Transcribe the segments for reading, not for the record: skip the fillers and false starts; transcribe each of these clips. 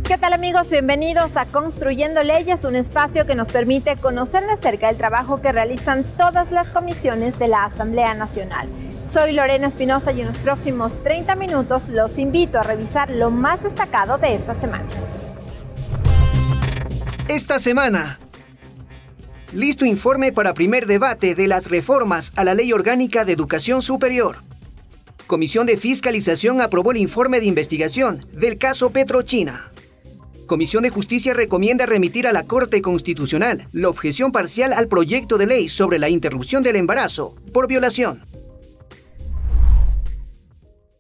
¿Qué tal, amigos? Bienvenidos a Construyendo Leyes, un espacio que nos permite conocer de cerca el trabajo que realizan todas las comisiones de la Asamblea Nacional. Soy Lorena Espinosa y en los próximos 30 minutos los invito a revisar lo más destacado de esta semana. Esta semana, listo informe para primer debate de las reformas a la Ley Orgánica de Educación Superior. Comisión de Fiscalización aprobó el informe de investigación del caso Petrochina. Comisión de Justicia recomienda remitir a la Corte Constitucional la objeción parcial al proyecto de ley sobre la interrupción del embarazo por violación.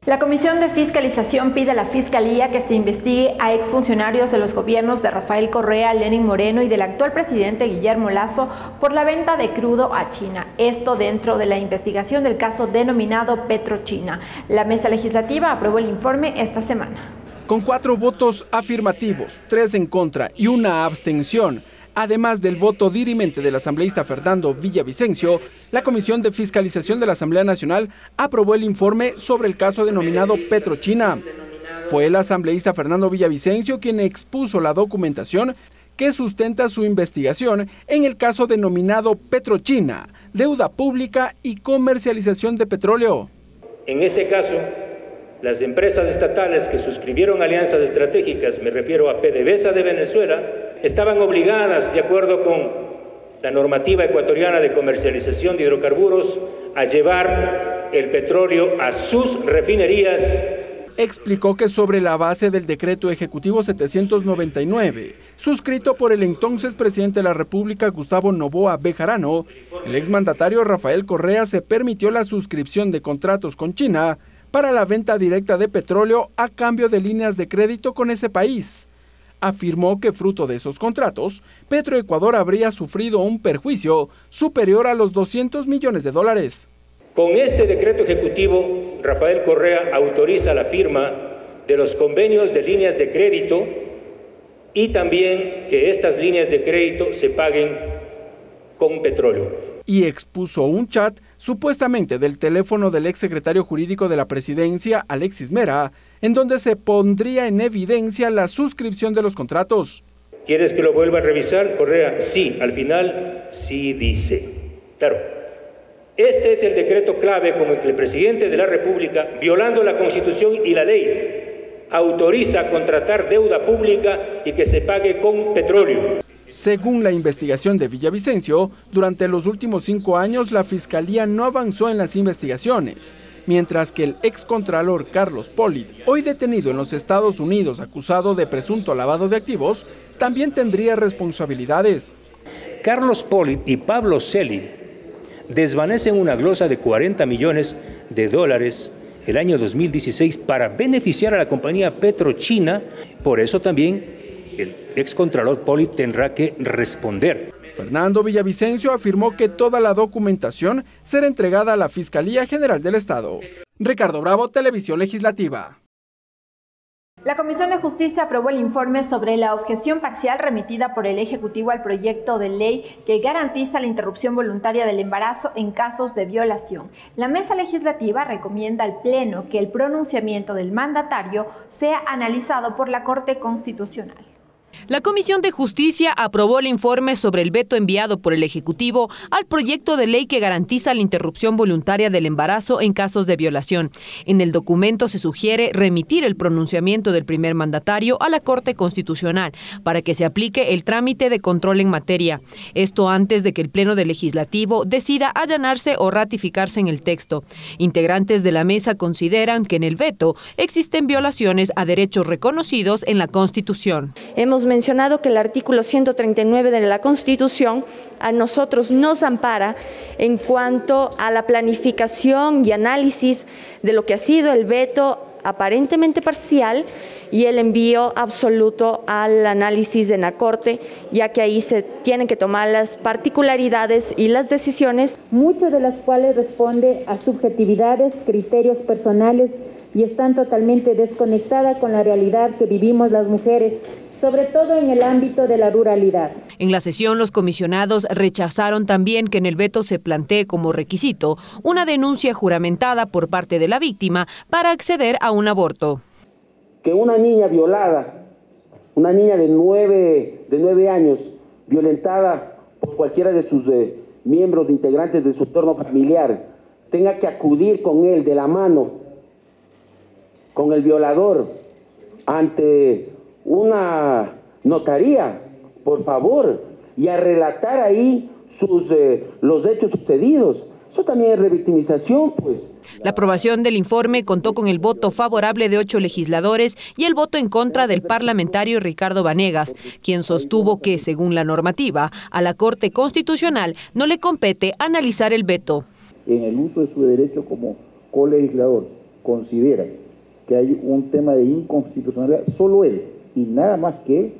La Comisión de Fiscalización pide a la Fiscalía que se investigue a exfuncionarios de los gobiernos de Rafael Correa, Lenín Moreno y del actual presidente Guillermo Lasso por la venta de crudo a China. Esto dentro de la investigación del caso denominado Petrochina. La Mesa Legislativa aprobó el informe esta semana. Con 4 votos afirmativos, 3 en contra y una abstención, además del voto dirimente del asambleísta Fernando Villavicencio, la Comisión de Fiscalización de la Asamblea Nacional aprobó el informe sobre el caso denominado Petrochina. Fue el asambleísta Fernando Villavicencio quien expuso la documentación que sustenta su investigación en el caso denominado Petrochina, deuda pública y comercialización de petróleo. En este caso, las empresas estatales que suscribieron alianzas estratégicas, me refiero a PDVSA de Venezuela, estaban obligadas, de acuerdo con la normativa ecuatoriana de comercialización de hidrocarburos, a llevar el petróleo a sus refinerías. Explicó que sobre la base del decreto ejecutivo 799, suscrito por el entonces presidente de la República, Gustavo Noboa Bejarano, el exmandatario Rafael Correa se permitió la suscripción de contratos con China para la venta directa de petróleo a cambio de líneas de crédito con ese país. Afirmó que fruto de esos contratos, Petroecuador habría sufrido un perjuicio superior a los $200 millones. Con este decreto ejecutivo, Rafael Correa autoriza la firma de los convenios de líneas de crédito y también que estas líneas de crédito se paguen con petróleo. Y expuso un chat supuestamente del teléfono del exsecretario jurídico de la presidencia, Alexis Mera, en donde se pondría en evidencia la suscripción de los contratos. ¿Quieres que lo vuelva a revisar, Correa? Sí, al final sí dice. Claro, este es el decreto clave con el que el presidente de la República, violando la Constitución y la ley, autoriza contratar deuda pública y que se pague con petróleo. Según la investigación de Villavicencio, durante los últimos 5 años la Fiscalía no avanzó en las investigaciones, mientras que el excontralor Carlos Polit, hoy detenido en los Estados Unidos acusado de presunto lavado de activos, también tendría responsabilidades. Carlos Polit y Pablo Celi desvanecen una glosa de $40 millones el año 2016 para beneficiar a la compañía Petrochina. Por eso también el excontralor Polit tendrá que responder. Fernando Villavicencio afirmó que toda la documentación será entregada a la Fiscalía General del Estado. Ricardo Bravo, Televisión Legislativa. La Comisión de Justicia aprobó el informe sobre la objeción parcial remitida por el Ejecutivo al proyecto de ley que garantiza la interrupción voluntaria del embarazo en casos de violación. La Mesa Legislativa recomienda al Pleno que el pronunciamiento del mandatario sea analizado por la Corte Constitucional. La Comisión de Justicia aprobó el informe sobre el veto enviado por el Ejecutivo al proyecto de ley que garantiza la interrupción voluntaria del embarazo en casos de violación. En el documento se sugiere remitir el pronunciamiento del primer mandatario a la Corte Constitucional para que se aplique el trámite de control en materia. Esto antes de que el Pleno del Legislativo decida allanarse o ratificarse en el texto. Integrantes de la mesa consideran que en el veto existen violaciones a derechos reconocidos en la Constitución. Hemos mencionado que el artículo 139 de la Constitución a nosotros nos ampara en cuanto a la planificación y análisis de lo que ha sido el veto aparentemente parcial y el envío absoluto al análisis en la Corte, ya que ahí se tienen que tomar las particularidades y las decisiones, muchas de las cuales responde a subjetividades, criterios personales y están totalmente desconectadas con la realidad que vivimos las mujeres, sobre todo en el ámbito de la ruralidad. En la sesión, los comisionados rechazaron también que en el veto se plantee como requisito una denuncia juramentada por parte de la víctima para acceder a un aborto. Que una niña violada una niña de 9 años violentada por cualquiera de sus miembros integrantes de su entorno familiar, tenga que acudir con él de la mano, con el violador, ante una notaría, por favor, y a relatar ahí los hechos sucedidos. Eso también es revictimización, pues. La aprobación del informe contó con el voto favorable de 8 legisladores y el voto en contra del parlamentario Ricardo Vanegas, quien sostuvo que, según la normativa, a la Corte Constitucional no le compete analizar el veto. En el uso de su derecho como colegislador, considera que hay un tema de inconstitucionalidad, solo él y nada más que él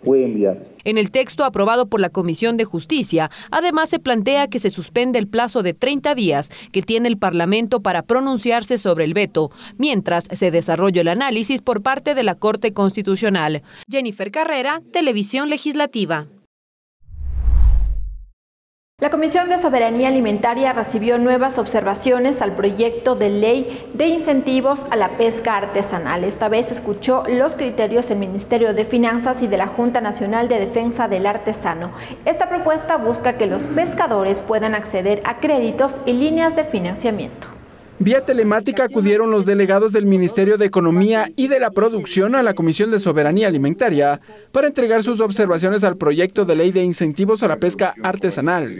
puede enviar. En el texto aprobado por la Comisión de Justicia, además se plantea que se suspende el plazo de 30 días que tiene el Parlamento para pronunciarse sobre el veto, mientras se desarrolla el análisis por parte de la Corte Constitucional. Jennifer Carrera, Televisión Legislativa. La Comisión de Soberanía Alimentaria recibió nuevas observaciones al proyecto de ley de incentivos a la pesca artesanal. Esta vez escuchó los criterios del Ministerio de Finanzas y de la Junta Nacional de Defensa del Artesano. Esta propuesta busca que los pescadores puedan acceder a créditos y líneas de financiamiento. Vía telemática acudieron los delegados del Ministerio de Economía y de la Producción a la Comisión de Soberanía Alimentaria para entregar sus observaciones al proyecto de ley de incentivos a la pesca artesanal.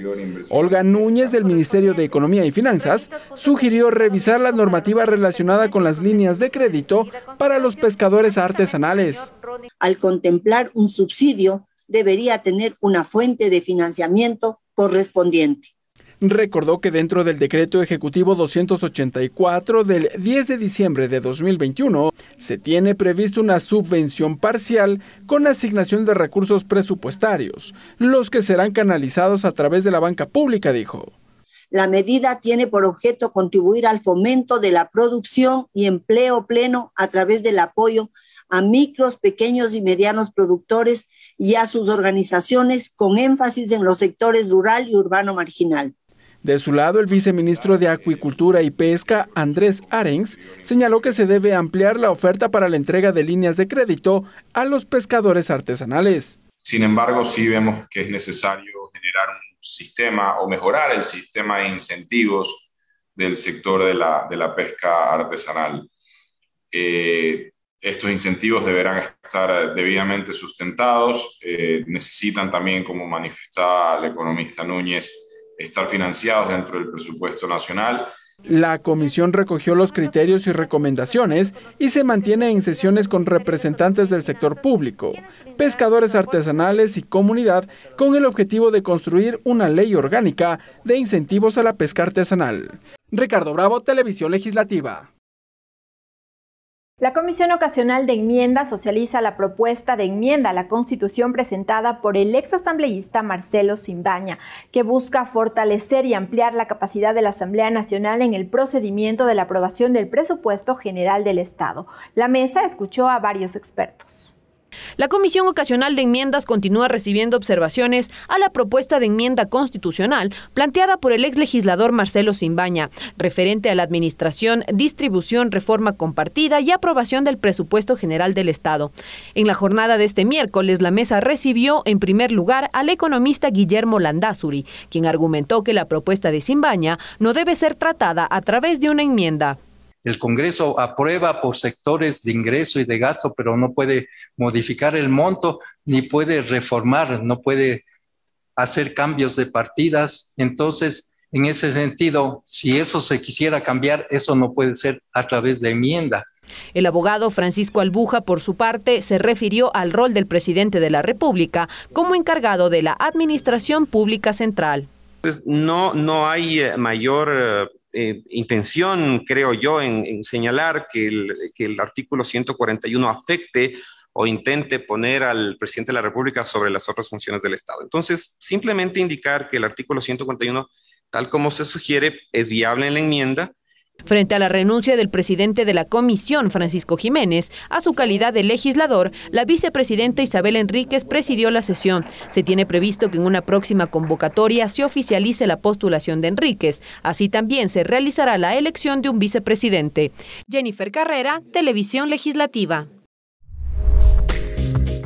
Olga Núñez, del Ministerio de Economía y Finanzas, sugirió revisar la normativa relacionada con las líneas de crédito para los pescadores artesanales. Al contemplar un subsidio, debería tener una fuente de financiamiento correspondiente. Recordó que dentro del Decreto Ejecutivo 284 del 10 de diciembre de 2021 se tiene previsto una subvención parcial con asignación de recursos presupuestarios, los que serán canalizados a través de la banca pública, dijo. La medida tiene por objeto contribuir al fomento de la producción y empleo pleno a través del apoyo a micros, pequeños y medianos productores y a sus organizaciones con énfasis en los sectores rural y urbano marginal. De su lado, el viceministro de Acuicultura y Pesca, Andrés Arens, señaló que se debe ampliar la oferta para la entrega de líneas de crédito a los pescadores artesanales. Sin embargo, sí vemos que es necesario generar un sistema o mejorar el sistema de incentivos del sector de la pesca artesanal. Estos incentivos deberán estar debidamente sustentados, necesitan también, como manifestaba la economista Núñez, estar financiados dentro del presupuesto nacional. La comisión recogió los criterios y recomendaciones y se mantiene en sesiones con representantes del sector público, pescadores artesanales y comunidad con el objetivo de construir una ley orgánica de incentivos a la pesca artesanal. Ricardo Bravo, Televisión Legislativa. La Comisión Ocasional de Enmienda socializa la propuesta de enmienda a la Constitución presentada por el exasambleísta Marcelo Simbaña, que busca fortalecer y ampliar la capacidad de la Asamblea Nacional en el procedimiento de la aprobación del presupuesto general del Estado. La mesa escuchó a varios expertos. La Comisión Ocasional de Enmiendas continúa recibiendo observaciones a la propuesta de enmienda constitucional planteada por el exlegislador Marcelo Simbaña, referente a la administración, distribución, reforma compartida y aprobación del presupuesto general del Estado. En la jornada de este miércoles, la mesa recibió en primer lugar al economista Guillermo Landázuri, quien argumentó que la propuesta de Simbaña no debe ser tratada a través de una enmienda. El Congreso aprueba por sectores de ingreso y de gasto, pero no puede modificar el monto, ni puede reformar, no puede hacer cambios de partidas. Entonces, en ese sentido, si eso se quisiera cambiar, eso no puede ser a través de enmienda. El abogado Francisco Albuja, por su parte, se refirió al rol del presidente de la República como encargado de la Administración Pública Central. Pues no hay mayor intención, creo yo, en señalar que el artículo 141 afecte o intente poner al presidente de la República sobre las otras funciones del Estado. Entonces, simplemente indicar que el artículo 141, tal como se sugiere, es viable en la enmienda. Frente a la renuncia del presidente de la comisión, Francisco Jiménez, a su calidad de legislador, la vicepresidenta Isabel Enríquez presidió la sesión. Se tiene previsto que en una próxima convocatoria se oficialice la postulación de Enríquez. Así también se realizará la elección de un vicepresidente. Jennifer Carrera, Televisión Legislativa.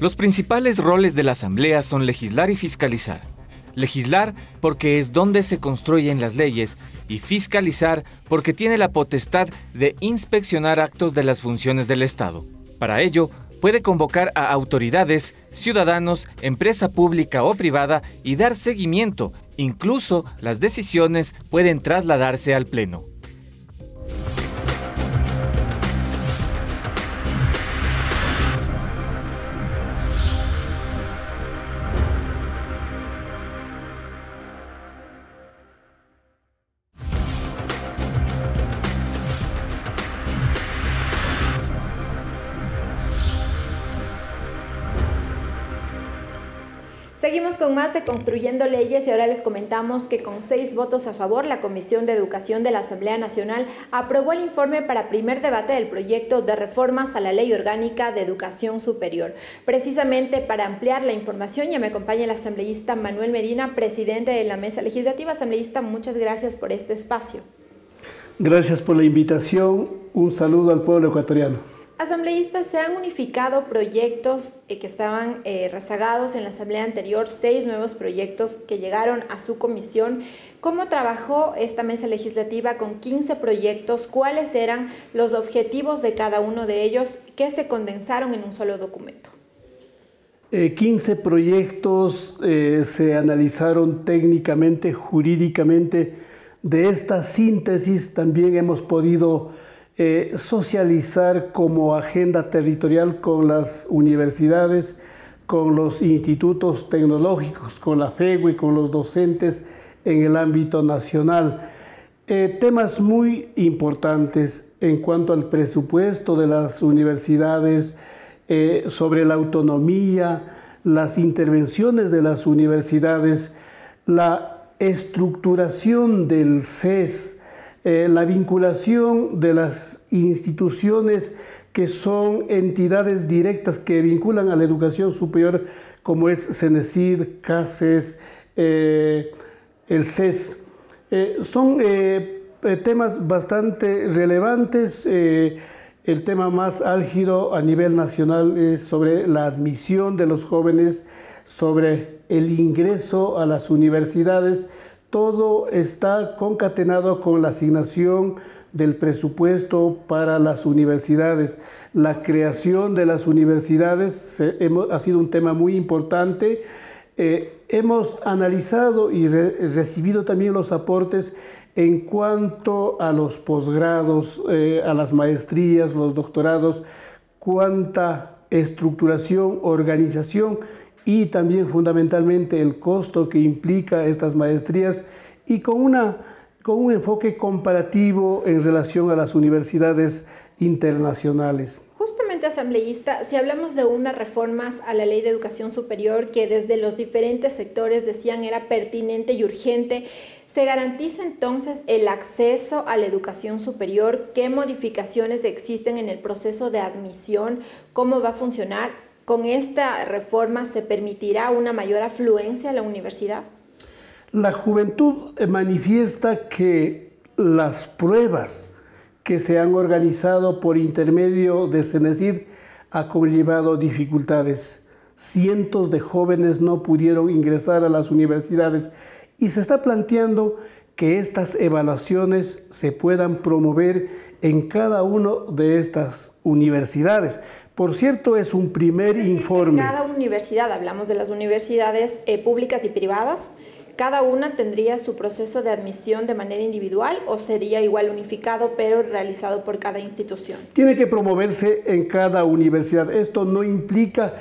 Los principales roles de la Asamblea son legislar y fiscalizar. Legislar porque es donde se construyen las leyes y fiscalizar porque tiene la potestad de inspeccionar actos de las funciones del Estado. Para ello, puede convocar a autoridades, ciudadanos, empresa pública o privada y dar seguimiento. Incluso las decisiones pueden trasladarse al Pleno. Seguimos con más de Construyendo Leyes y ahora les comentamos que con 6 votos a favor, la Comisión de Educación de la Asamblea Nacional aprobó el informe para primer debate del proyecto de reformas a la Ley Orgánica de Educación Superior. Precisamente para ampliar la información ya me acompaña el asambleísta Manuel Medina, presidente de la Mesa Legislativa. Asambleísta, muchas gracias por este espacio. Gracias por la invitación. Un saludo al pueblo ecuatoriano. Asambleístas, se han unificado proyectos que estaban rezagados en la asamblea anterior, 6 nuevos proyectos que llegaron a su comisión. ¿Cómo trabajó esta mesa legislativa con 15 proyectos? ¿Cuáles eran los objetivos de cada uno de ellos que se condensaron en un solo documento? 15 proyectos se analizaron técnicamente, jurídicamente. De esta síntesis también hemos podido socializar como agenda territorial con las universidades, con los institutos tecnológicos, con la FEGU y con los docentes en el ámbito nacional. Temas muy importantes en cuanto al presupuesto de las universidades, sobre la autonomía, las intervenciones de las universidades, la estructuración del CES, la vinculación de las instituciones que son entidades directas que vinculan a la educación superior, como es CENESID, CACES, el CES. Son temas bastante relevantes. El tema más álgido a nivel nacional es sobre la admisión de los jóvenes, sobre el ingreso a las universidades. Todo está concatenado con la asignación del presupuesto para las universidades. La creación de las universidades ha sido un tema muy importante. Hemos analizado y recibido también los aportes en cuanto a los posgrados, a las maestrías, los doctorados, cuánta estructuración, organización y también fundamentalmente el costo que implica estas maestrías y con un enfoque comparativo en relación a las universidades internacionales. Justamente, asambleísta, si hablamos de unas reformas a la Ley de Educación Superior que desde los diferentes sectores decían era pertinente y urgente, ¿se garantiza entonces el acceso a la educación superior? ¿Qué modificaciones existen en el proceso de admisión? ¿Cómo va a funcionar? ¿Con esta reforma se permitirá una mayor afluencia a la universidad? La juventud manifiesta que las pruebas que se han organizado por intermedio de CENESID ha conllevado dificultades. Cientos de jóvenes no pudieron ingresar a las universidades y se está planteando que estas evaluaciones se puedan promover en cada una de estas universidades. Por cierto, es un primer informe. Cada universidad, hablamos de las universidades públicas y privadas, ¿cada una tendría su proceso de admisión de manera individual o sería igual unificado pero realizado por cada institución? Tiene que promoverse en cada universidad. Esto no implica,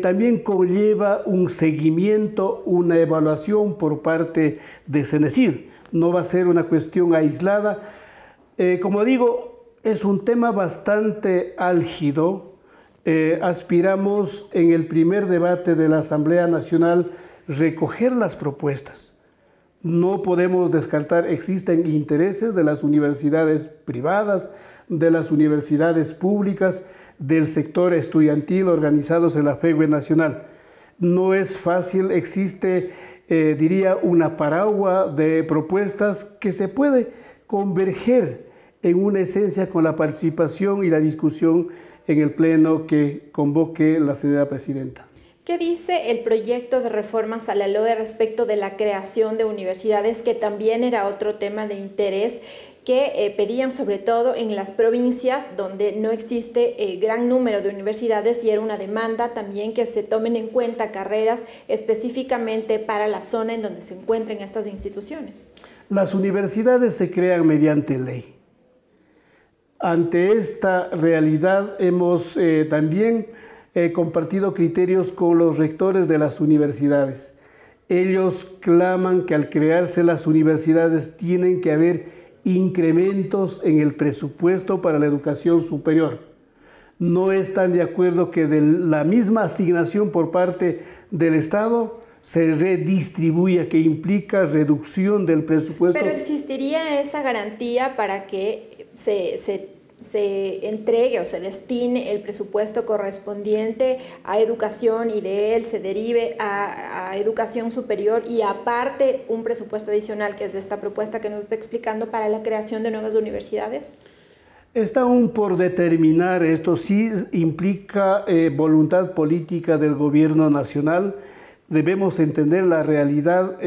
también conlleva un seguimiento, una evaluación por parte de CENESID. No va a ser una cuestión aislada. Como digo, es un tema bastante álgido. Aspiramos en el primer debate de la Asamblea Nacional recoger las propuestas. No podemos descartar, existen intereses de las universidades privadas, de las universidades públicas, del sector estudiantil organizados en la FEGU Nacional. No es fácil, existe, diría, una paraguas de propuestas que se puede converger en una esencia con la participación y la discusión en el pleno que convoque la señora presidenta. ¿Qué dice el proyecto de reformas a la LOE respecto de la creación de universidades, que también era otro tema de interés que pedían sobre todo en las provincias donde no existe gran número de universidades, y era una demanda también que se tomen en cuenta carreras específicamente para la zona en donde se encuentren estas instituciones? Las universidades se crean mediante ley. Ante esta realidad hemos también compartido criterios con los rectores de las universidades. Ellos claman que al crearse las universidades tienen que haber incrementos en el presupuesto para la educación superior. No están de acuerdo que de la misma asignación por parte del Estado se redistribuya, que implica reducción del presupuesto. Pero ¿existiría esa garantía para que se entregue o se destine el presupuesto correspondiente a educación y de él se derive a educación superior, y aparte un presupuesto adicional, que es de esta propuesta que nos está explicando, para la creación de nuevas universidades? Está aún por determinar. Esto sí implica voluntad política del gobierno nacional. Debemos entender la realidad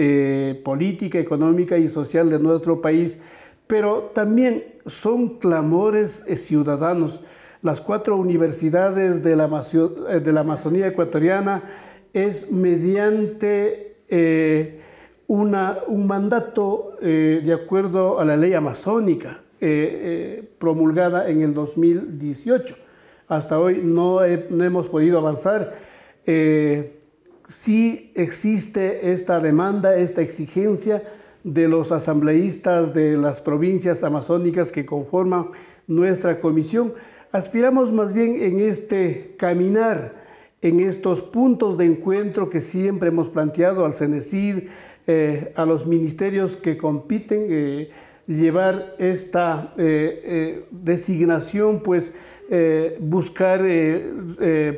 política, económica y social de nuestro país, pero también son clamores ciudadanos. Las 4 universidades de la Amazonía ecuatoriana es mediante un mandato de acuerdo a la ley amazónica promulgada en el 2018. Hasta hoy no hemos podido avanzar. Sí existe esta demanda, esta exigencia de los asambleístas de las provincias amazónicas que conforman nuestra comisión. Aspiramos más bien en este caminar, en estos puntos de encuentro que siempre hemos planteado al CENESID, a los ministerios que compiten, llevar esta designación, pues buscar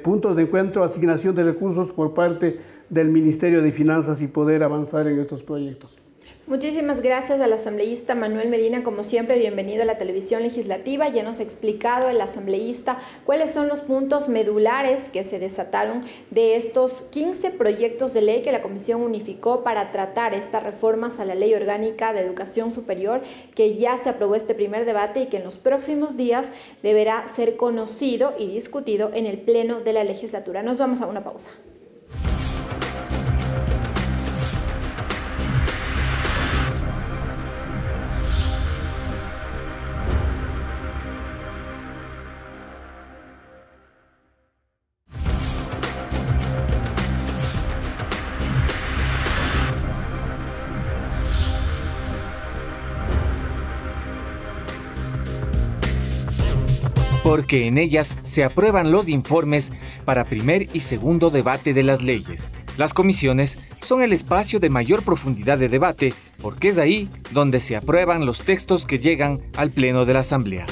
puntos de encuentro, asignación de recursos por parte del Ministerio de Finanzas y poder avanzar en estos proyectos. Muchísimas gracias al asambleísta Manuel Medina. Como siempre, bienvenido a la televisión legislativa. Ya nos ha explicado el asambleísta cuáles son los puntos medulares que se desataron de estos 15 proyectos de ley que la Comisión unificó para tratar estas reformas a la Ley Orgánica de Educación Superior, que ya se aprobó este primer debate y que en los próximos días deberá ser conocido y discutido en el Pleno de la legislatura. Nos vamos a una pausa. Porque en ellas se aprueban los informes para primer y segundo debate de las leyes. Las comisiones son el espacio de mayor profundidad de debate, porque es ahí donde se aprueban los textos que llegan al Pleno de la Asamblea.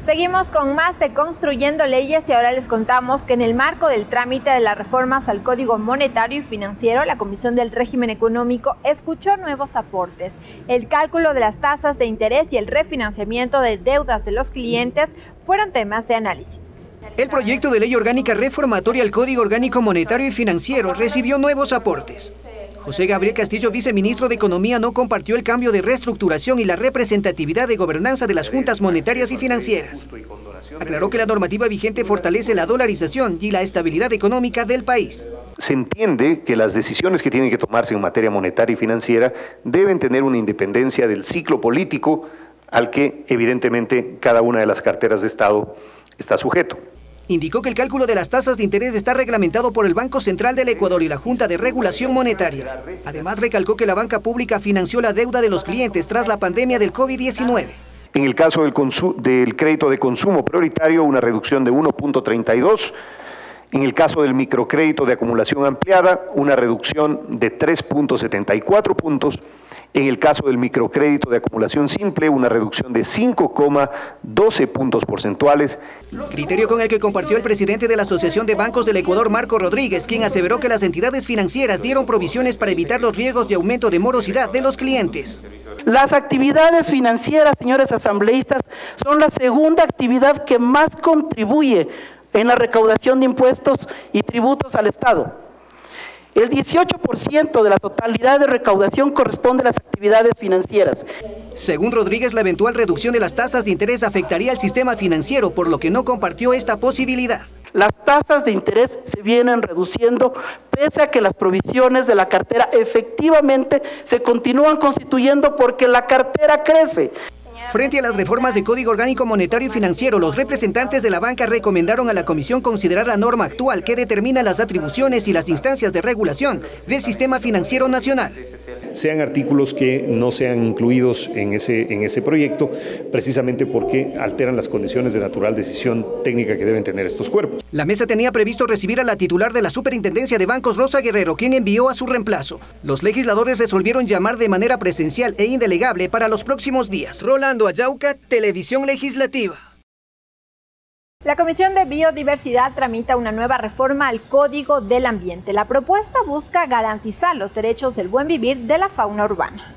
Seguimos con más de Construyendo Leyes y ahora les contamos que en el marco del trámite de las reformas al Código Monetario y Financiero, la Comisión del Régimen Económico escuchó nuevos aportes. El cálculo de las tasas de interés y el refinanciamiento de deudas de los clientes fueron temas de análisis. El proyecto de ley orgánica reformatoria al Código Orgánico Monetario y Financiero recibió nuevos aportes. José Gabriel Castillo, viceministro de Economía, no compartió el cambio de reestructuración y la representatividad de gobernanza de las juntas monetarias y financieras. Aclaró que la normativa vigente fortalece la dolarización y la estabilidad económica del país. Se entiende que las decisiones que tienen que tomarse en materia monetaria y financiera deben tener una independencia del ciclo político al que evidentemente cada una de las carteras de Estado está sujeto. Indicó que el cálculo de las tasas de interés está reglamentado por el Banco Central del Ecuador y la Junta de Regulación Monetaria. Además, recalcó que la banca pública financió la deuda de los clientes tras la pandemia del COVID-19. En el caso del crédito de consumo prioritario, una reducción de 1.32. En el caso del microcrédito de acumulación ampliada, una reducción de 3.74 puntos. En el caso del microcrédito de acumulación simple, una reducción de 5,12 puntos porcentuales. Criterio con el que compartió el presidente de la Asociación de Bancos del Ecuador, Marco Rodríguez, quien aseveró que las entidades financieras dieron provisiones para evitar los riesgos de aumento de morosidad de los clientes. Las actividades financieras, señores asambleístas, son la segunda actividad que más contribuye en la recaudación de impuestos y tributos al Estado. El 18% de la totalidad de recaudación corresponde a las actividades financieras. Según Rodríguez, la eventual reducción de las tasas de interés afectaría al sistema financiero, por lo que no compartió esta posibilidad. Las tasas de interés se vienen reduciendo pese a que las provisiones de la cartera efectivamente se continúan constituyendo porque la cartera crece. Frente a las reformas de Código Orgánico Monetario y Financiero, los representantes de la banca recomendaron a la Comisión considerar la norma actual que determina las atribuciones y las instancias de regulación del sistema financiero nacional. Sean artículos que no sean incluidos en ese proyecto, precisamente porque alteran las condiciones de natural decisión técnica que deben tener estos cuerpos. La mesa tenía previsto recibir a la titular de la Superintendencia de Bancos, Rosa Guerrero, quien envió a su reemplazo. Los legisladores resolvieron llamar de manera presencial e indelegable para los próximos días. Rolando Ayauca, Televisión Legislativa. La Comisión de Biodiversidad tramita una nueva reforma al Código del Ambiente. La propuesta busca garantizar los derechos del buen vivir de la fauna urbana.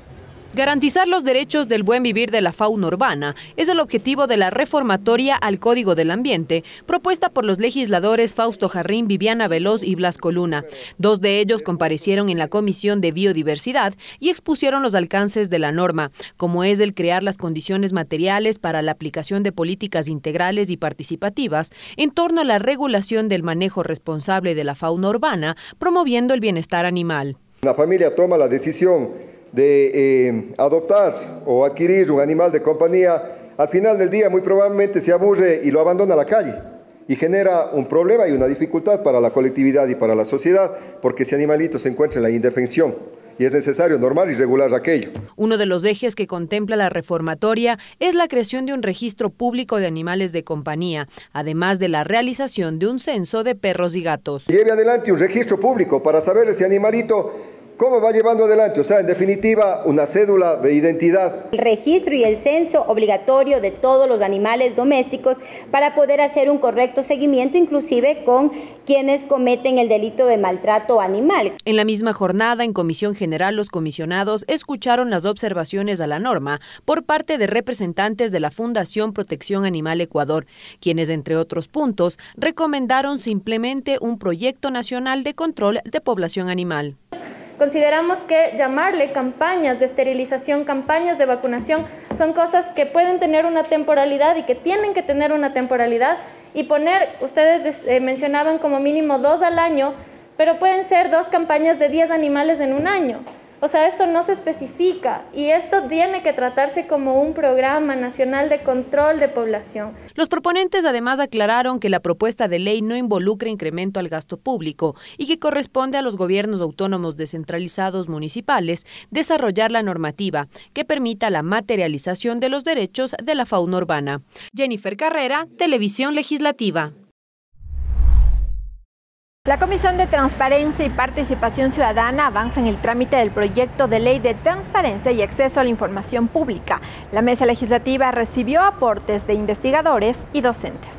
Garantizar los derechos del buen vivir de la fauna urbana es el objetivo de la reformatoria al Código del Ambiente, propuesta por los legisladores Fausto Jarrín, Viviana Veloz y Blasco Luna. Dos de ellos comparecieron en la Comisión de Biodiversidad y expusieron los alcances de la norma, como es el crear las condiciones materiales para la aplicación de políticas integrales y participativas en torno a la regulación del manejo responsable de la fauna urbana, promoviendo el bienestar animal. La familia toma la decisión de adoptar o adquirir un animal de compañía, al final del día muy probablemente se aburre y lo abandona a la calle y genera un problema y una dificultad para la colectividad y para la sociedad, porque ese animalito se encuentra en la indefensión y es necesario normar y regular aquello. Uno de los ejes que contempla la reformatoria es la creación de un registro público de animales de compañía, además de la realización de un censo de perros y gatos. Lleve adelante un registro público para saber ese animalito ¿cómo va llevando adelante? O sea, en definitiva, una cédula de identidad. El registro y el censo obligatorio de todos los animales domésticos para poder hacer un correcto seguimiento, inclusive con quienes cometen el delito de maltrato animal. En la misma jornada, en Comisión General, los comisionados escucharon las observaciones a la norma por parte de representantes de la Fundación Protección Animal Ecuador, quienes, entre otros puntos, recomendaron se implemente un proyecto nacional de control de población animal. Consideramos que llamarle campañas de esterilización, campañas de vacunación, son cosas que pueden tener una temporalidad y que tienen que tener una temporalidad y poner, ustedes mencionaban como mínimo 2 al año, pero pueden ser 2 campañas de 10 animales en un año. O sea, esto no se especifica y esto tiene que tratarse como un programa nacional de control de población. Los proponentes además aclararon que la propuesta de ley no involucra incremento al gasto público y que corresponde a los gobiernos autónomos descentralizados municipales desarrollar la normativa que permita la materialización de los derechos de la fauna urbana. Jennifer Carrera, Televisión Legislativa. La Comisión de Transparencia y Participación Ciudadana avanza en el trámite del proyecto de ley de transparencia y acceso a la información pública. La mesa legislativa recibió aportes de investigadores y docentes.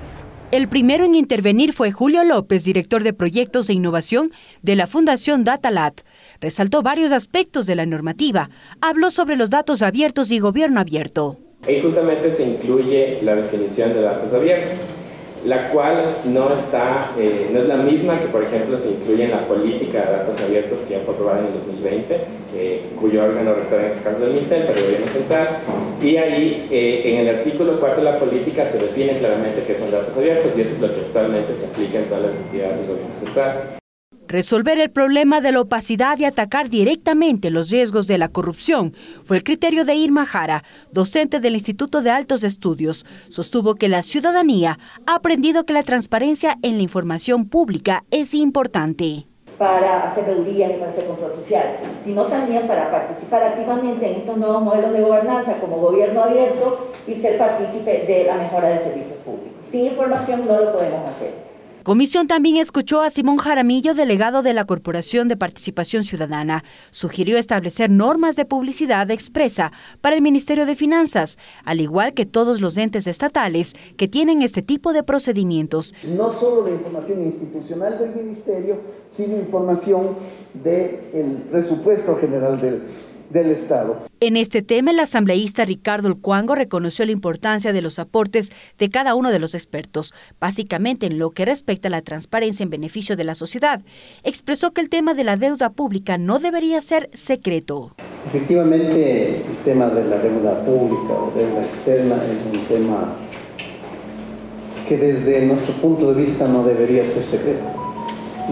El primero en intervenir fue Julio López, director de Proyectos e Innovación de la Fundación DataLat. Resaltó varios aspectos de la normativa. Habló sobre los datos abiertos y gobierno abierto. Ahí justamente se incluye la definición de datos abiertos, la cual no es la misma que, por ejemplo, se incluye en la política de datos abiertos que ya fue aprobada en el 2020, cuyo órgano rector en este caso es el MINTEL, pero el gobierno central, y ahí en el artículo 4 de la política se define claramente qué son datos abiertos y eso es lo que actualmente se aplica en todas las entidades del gobierno central. Resolver el problema de la opacidad y atacar directamente los riesgos de la corrupción fue el criterio de Irma Jara, docente del Instituto de Altos Estudios. Sostuvo que la ciudadanía ha aprendido que la transparencia en la información pública es importante. Para hacer veeduría y para hacer control social, sino también para participar activamente en estos nuevos modelos de gobernanza como gobierno abierto y ser partícipe de la mejora de servicios públicos. Sin información no lo podemos hacer. Comisión también escuchó a Simón Jaramillo, delegado de la Corporación de Participación Ciudadana. Sugirió establecer normas de publicidad expresa para el Ministerio de Finanzas, al igual que todos los entes estatales que tienen este tipo de procedimientos. No solo la información institucional del Ministerio, sino información del presupuesto general del Estado. En este tema, el asambleísta Ricardo Ulcuango reconoció la importancia de los aportes de cada uno de los expertos, básicamente en lo que respecta a la transparencia en beneficio de la sociedad. Expresó que el tema de la deuda pública no debería ser secreto. Efectivamente, el tema de la deuda pública o deuda externa es un tema que desde nuestro punto de vista no debería ser secreto.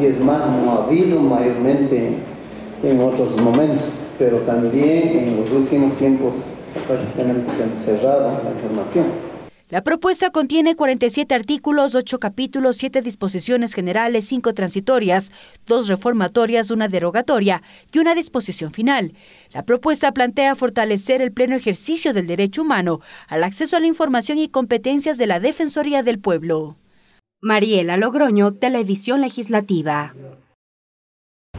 Y es más, no ha habido mayormente en otros momentos, pero también en los últimos tiempos prácticamente se han cerrado la información. La propuesta contiene 47 artículos, 8 capítulos, 7 disposiciones generales, 5 transitorias, 2 reformatorias, 1 derogatoria y 1 disposición final. La propuesta plantea fortalecer el pleno ejercicio del derecho humano al acceso a la información y competencias de la Defensoría del Pueblo. Mariela Logroño, Televisión Legislativa.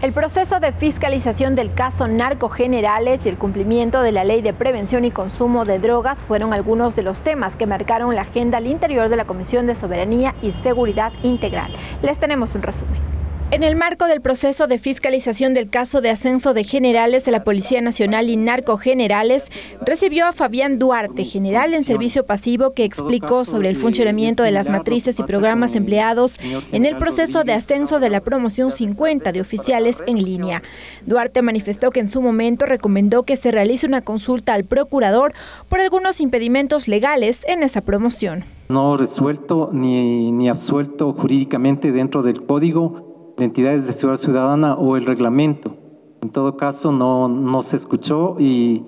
El proceso de fiscalización del caso Narcogenerales y el cumplimiento de la Ley de Prevención y Consumo de Drogas fueron algunos de los temas que marcaron la agenda al interior de la Comisión de Soberanía y Seguridad Integral. Les tenemos un resumen. En el marco del proceso de fiscalización del caso de ascenso de generales de la Policía Nacional y Narcogenerales, recibió a Fabián Duarte, general en servicio pasivo, que explicó sobre el funcionamiento de las matrices y programas empleados en el proceso de ascenso de la promoción 50 de oficiales en línea. Duarte manifestó que en su momento recomendó que se realice una consulta al procurador por algunos impedimentos legales en esa promoción. No resuelto ni absuelto jurídicamente dentro del código de entidades de seguridad ciudadana o el reglamento. En todo caso, no se escuchó y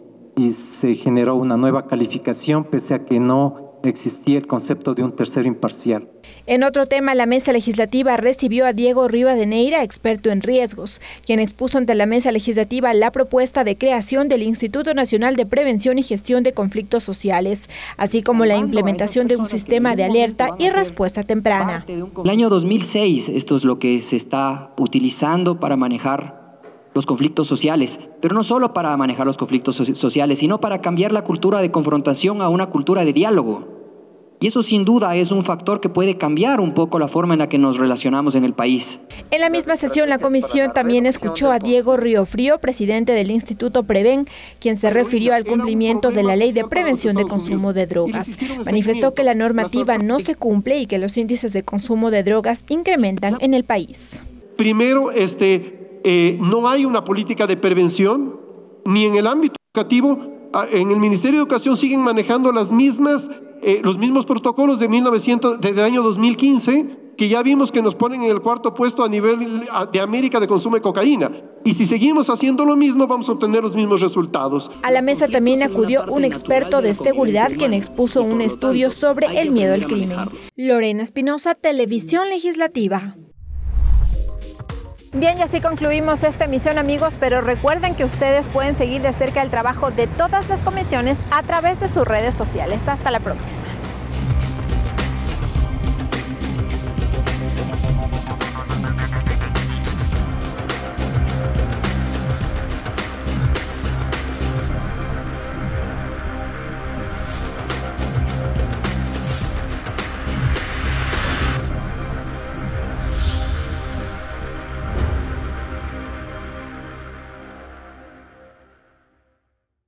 se generó una nueva calificación pese a que no existía el concepto de un tercero imparcial. En otro tema, la mesa legislativa recibió a Diego Rivadeneira, experto en riesgos, quien expuso ante la mesa legislativa la propuesta de creación del Instituto Nacional de Prevención y Gestión de Conflictos Sociales, así como la implementación de un sistema de alerta y respuesta temprana. El año 2006, esto es lo que se está utilizando para manejar los conflictos sociales, pero no solo para manejar los conflictos sociales, sino para cambiar la cultura de confrontación a una cultura de diálogo. Y eso sin duda es un factor que puede cambiar un poco la forma en la que nos relacionamos en el país. En la misma sesión, la comisión también escuchó a Diego Riofrío, presidente del Instituto Preven, quien se refirió al cumplimiento de la Ley de Prevención de Consumo de Drogas. Manifestó que la normativa no se cumple y que los índices de consumo de drogas incrementan en el país. Primero, no hay una política de prevención, ni en el ámbito educativo. En el Ministerio de Educación siguen manejando los mismos protocolos desde el año 2015, que ya vimos que nos ponen en el 4º puesto a nivel de América de consumo de cocaína. Y si seguimos haciendo lo mismo, vamos a obtener los mismos resultados. A la mesa también acudió un experto de seguridad, quien expuso un estudio sobre el miedo al crimen. Lorena Espinosa, Televisión Legislativa. Bien, y así concluimos esta emisión, amigos, pero recuerden que ustedes pueden seguir de cerca el trabajo de todas las comisiones a través de sus redes sociales. Hasta la próxima.